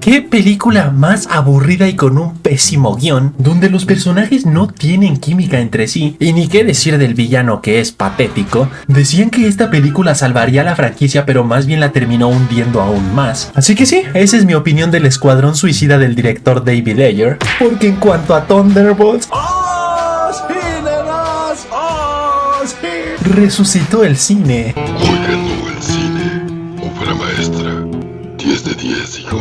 ¿Qué película más aburrida y con un pésimo guión, donde los personajes no tienen química entre sí, y ni qué decir del villano que es patético? Decían que esta película salvaría la franquicia, pero más bien la terminó hundiendo aún más. Así que sí, esa es mi opinión del Escuadrón Suicida del director David Ayer, porque en cuanto a Thunderbolts, resucitó el cine. Oigan, el cine, obra maestra, 10 de 10, hijo.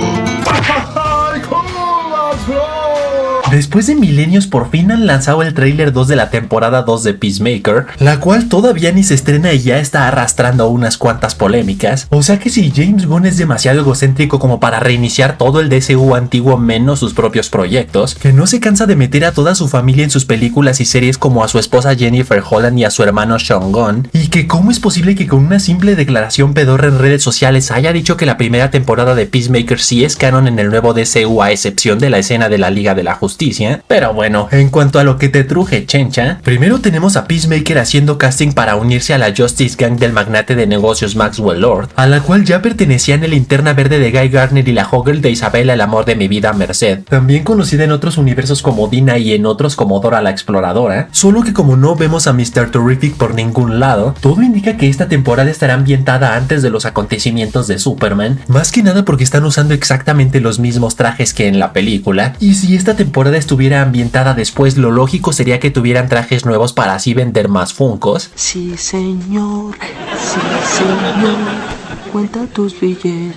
Después de milenios por fin han lanzado el tráiler 2 de la temporada 2 de Peacemaker, la cual todavía ni se estrena y ya está arrastrando unas cuantas polémicas. O sea que si James Gunn es demasiado egocéntrico como para reiniciar todo el DCU antiguo menos sus propios proyectos, que no se cansa de meter a toda su familia en sus películas y series como a su esposa Jennifer Holland y a su hermano Sean Gunn, y que cómo es posible que con una simple declaración pedorra en redes sociales haya dicho que la primera temporada de Peacemaker sí es canon en el nuevo DCU a excepción de la escena de la Liga de la Justicia. Pero bueno, en cuanto a lo que te truje, chencha, primero tenemos a Peacemaker haciendo casting para unirse a la Justice Gang del magnate de negocios Maxwell Lord, a la cual ya pertenecían el Linterna Verde de Guy Gardner y la Hoggle de Isabella el amor de mi vida Merced, también conocida en otros universos como Dina y en otros como Dora la Exploradora, solo que como no vemos a Mr. Terrific por ningún lado, todo indica que esta temporada estará ambientada antes de los acontecimientos de Superman, más que nada porque están usando exactamente los mismos trajes que en la película, y si esta temporada estuviera ambientada después, lo lógico sería que tuvieran trajes nuevos para así vender más Funkos. Sí, señor. Sí, señor. Cuenta tus billetes,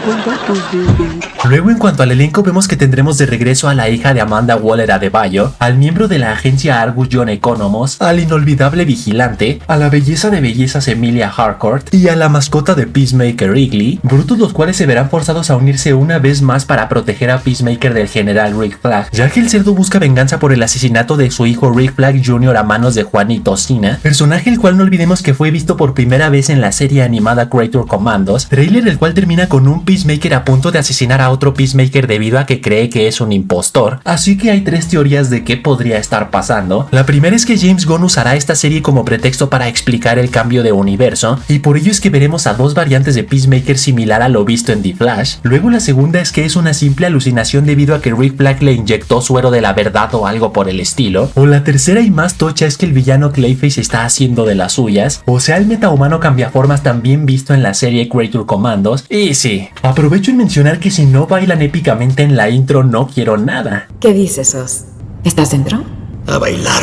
cuenta tus billetes. Luego, en cuanto al elenco, vemos que tendremos de regreso a la hija de Amanda Waller Adebayo, al miembro de la agencia Argus John Economos, al inolvidable vigilante, a la belleza de bellezas Emilia Harcourt y a la mascota de Peacemaker Wrigley, brutos los cuales se verán forzados a unirse una vez más para proteger a Peacemaker del general Rick Flag, ya que el cerdo busca venganza por el asesinato de su hijo Rick Flag Jr. a manos de Juanito Cena, personaje el cual no olvidemos que fue visto por primera vez en la serie animada Creator Commandos, trailer el cual termina con un Peacemaker a punto de asesinar a otro Peacemaker debido a que cree que es un impostor. Así que hay tres teorías de qué podría estar pasando. La primera es que James Gunn usará esta serie como pretexto para explicar el cambio de universo, y por ello es que veremos a dos variantes de Peacemaker similar a lo visto en The Flash. Luego la segunda es que es una simple alucinación debido a que Rick Flag le inyectó suero de la verdad o algo por el estilo. O la tercera y más tocha es que el villano Clayface está haciendo de las suyas, o sea el metahumano cambiaformas también visto en la serie Creator Commandos. Y sí, aprovecho en mencionar que si no bailan épicamente en la intro no quiero nada. ¿Qué dices, Sos? ¿Estás dentro? A bailar.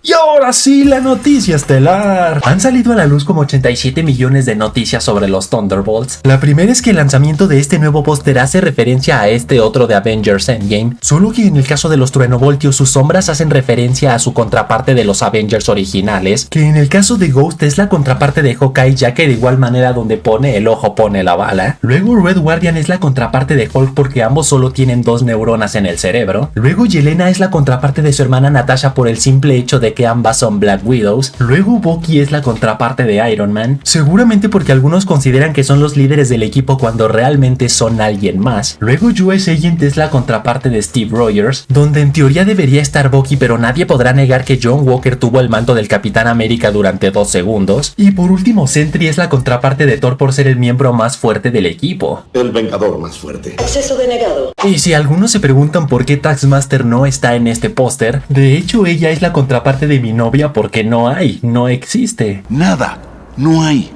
Y ahora sí, la noticia estelar. Han salido a la luz como 87 millones de noticias sobre los Thunderbolts. La primera es que el lanzamiento de este nuevo póster hace referencia a este otro de Avengers Endgame, solo que en el caso de los Truenovoltios sus sombras hacen referencia a su contraparte de los Avengers originales, que en el caso de Ghost es la contraparte de Hawkeye, ya que de igual manera donde pone el ojo pone la bala. Luego Red Guardian es la contraparte de Hulk porque ambos solo tienen dos neuronas en el cerebro. Luego Yelena es la contraparte de su hermana Natasha por el simple hecho de que ambas son Black Widows. Luego Bucky es la contraparte de Iron Man, seguramente porque algunos consideran que son los líderes del equipo cuando realmente son alguien más. Luego US Agent es la contraparte de Steve Rogers, donde en teoría debería estar Bucky, pero nadie podrá negar que John Walker tuvo el manto del Capitán América durante 2 segundos. Y por último Sentry es la contraparte de Thor por ser el miembro más fuerte del equipo. El vengador más fuerte. Acceso denegado. Y si algunos se preguntan por qué Taskmaster no está en este póster, de hecho ella es la contraparte de mi novia porque no existe. Nada, no hay.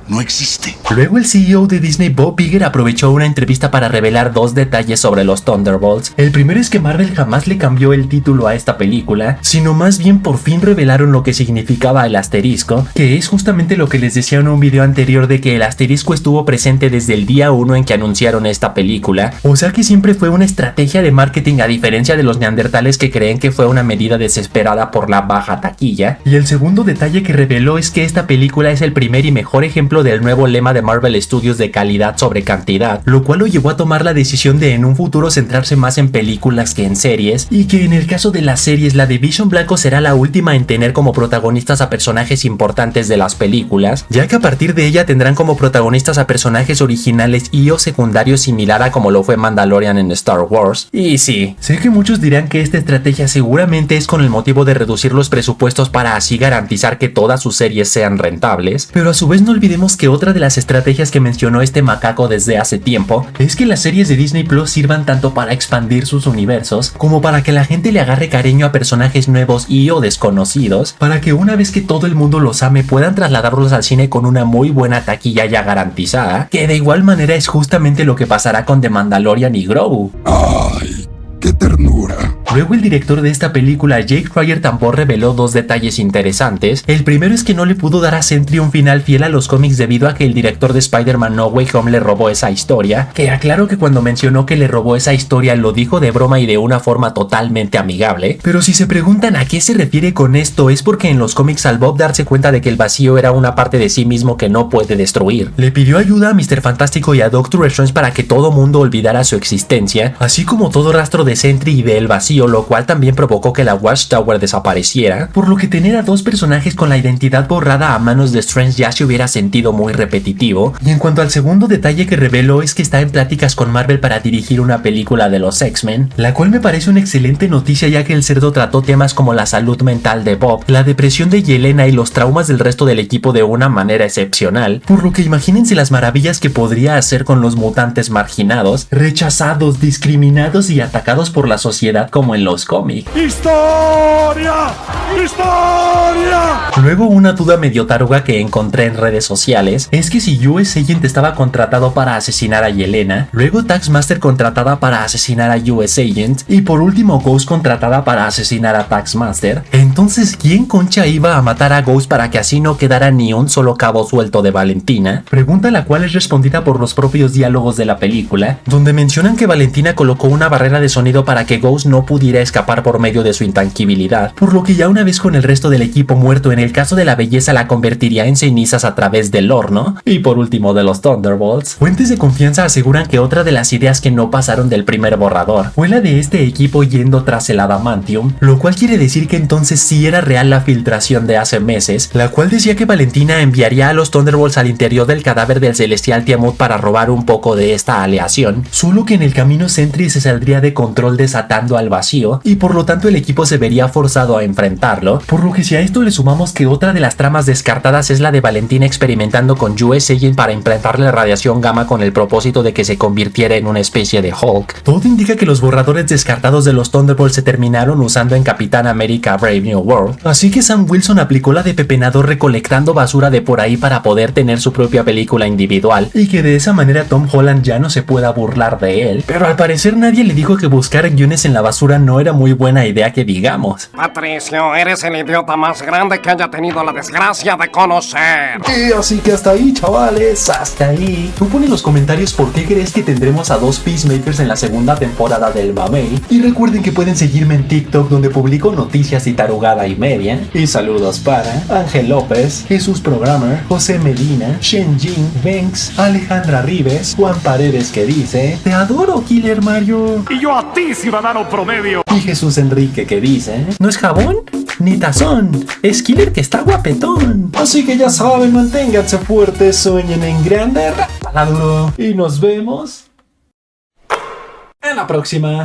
No existe. Luego el CEO de Disney, Bob Iger, aprovechó una entrevista para revelar dos detalles sobre los Thunderbolts. El primero es que Marvel jamás le cambió el título a esta película, sino más bien por fin revelaron lo que significaba el asterisco, que es justamente lo que les decía en un video anterior de que el asterisco estuvo presente desde el día 1 en que anunciaron esta película, o sea que siempre fue una estrategia de marketing a diferencia de los neandertales que creen que fue una medida desesperada por la baja taquilla. Y el segundo detalle que reveló es que esta película es el primer y mejor ejemplo del nuevo lema de Marvel Studios de calidad sobre cantidad, lo cual lo llevó a tomar la decisión de en un futuro centrarse más en películas que en series, y que en el caso de las series la de Vision Blanco será la última en tener como protagonistas a personajes importantes de las películas, ya que a partir de ella tendrán como protagonistas a personajes originales y o secundarios similar a como lo fue Mandalorian en Star Wars. Y sí, sé que muchos dirán que esta estrategia seguramente es con el motivo de reducir los presupuestos para así garantizar que todas sus series sean rentables, pero a su vez no olvidemos sabemos que otra de las estrategias que mencionó este macaco desde hace tiempo es que las series de Disney Plus sirvan tanto para expandir sus universos como para que la gente le agarre cariño a personajes nuevos y o desconocidos, para que una vez que todo el mundo los ame puedan trasladarlos al cine con una muy buena taquilla ya garantizada, que de igual manera es justamente lo que pasará con The Mandalorian y Grogu. ¡Ay, qué ternura! Luego el director de esta película, Jake Schreier, tampoco reveló dos detalles interesantes. El primero es que no le pudo dar a Sentry un final fiel a los cómics debido a que el director de Spider-Man No Way Home le robó esa historia, que aclaro que cuando mencionó que le robó esa historia lo dijo de broma y de una forma totalmente amigable, pero si se preguntan a qué se refiere con esto es porque en los cómics al Bob darse cuenta de que el vacío era una parte de sí mismo que no puede destruir, le pidió ayuda a Mr. Fantástico y a Doctor Strange para que todo mundo olvidara su existencia, así como todo rastro de Sentry y del vacío, lo cual también provocó que la Watchtower desapareciera, por lo que tener a dos personajes con la identidad borrada a manos de Strange ya se hubiera sentido muy repetitivo. Y en cuanto al segundo detalle que reveló es que está en pláticas con Marvel para dirigir una película de los X-Men, la cual me parece una excelente noticia ya que el cerdo trató temas como la salud mental de Bob, la depresión de Yelena y los traumas del resto del equipo de una manera excepcional, por lo que imagínense las maravillas que podría hacer con los mutantes marginados, rechazados, discriminados y atacados por la sociedad como en los cómics. ¡Historia! ¡Historia! Luego una duda medio taruga que encontré en redes sociales es que si US Agent estaba contratado para asesinar a Yelena, luego Taskmaster contratada para asesinar a US Agent y por último Ghost contratada para asesinar a Taskmaster, entonces ¿quién concha iba a matar a Ghost para que así no quedara ni un solo cabo suelto de Valentina? Pregunta la cual es respondida por los propios diálogos de la película, donde mencionan que Valentina colocó una barrera de sonido para que Ghost no pudiera escapar por medio de su intangibilidad, por lo que ya una vez con el resto del equipo muerto, en el caso de la belleza la convertiría en cenizas a través del horno. Y por último de los Thunderbolts, fuentes de confianza aseguran que otra de las ideas que no pasaron del primer borrador fue la de este equipo yendo tras el Adamantium, lo cual quiere decir que entonces sí era real la filtración de hace meses, la cual decía que Valentina enviaría a los Thunderbolts al interior del cadáver del celestial Tiamut para robar un poco de esta aleación, solo que en el camino Sentry se saldría de control desatando al vacío y por lo tanto el equipo se vería forzado a enfrentarlo, por lo que si a esto le sumamos que otra de las tramas descartadas es la de Valentina experimentando con US Agent para implantarle radiación gamma con el propósito de que se convirtiera en una especie de Hulk, todo indica que los borradores descartados de los Thunderbolts se terminaron usando en Capitán América Brave New World, así que Sam Wilson aplicó la de pepenador recolectando basura de por ahí para poder tener su propia película individual y que de esa manera Tom Holland ya no se pueda burlar de él, pero al parecer nadie le dijo que buscar guiones en la basura no era muy buena idea que digamos. Patricio, eres el idiota más grande que haya tenido la desgracia de conocer. Y así que hasta ahí, chavales, hasta ahí. Tú pon en los comentarios por qué crees que tendremos a dos Peacemakers en la segunda temporada del Mamey. Y recuerden que pueden seguirme en TikTok, donde publico noticias y tarugada y media. Y saludos para Ángel López, Jesús Programmer, José Medina, Shenjin, Banks, Alejandra Rives, Juan Paredes que dice: te adoro, Killer Mario. Y yo a ti, ciudadano promedio. Y Jesús Enrique que dice: ¿no es jabón? Ni tazón, es Killer que está guapetón. Así que ya saben, manténganse fuertes, sueñen en grande, rápala duro. Y nos vemos en la próxima.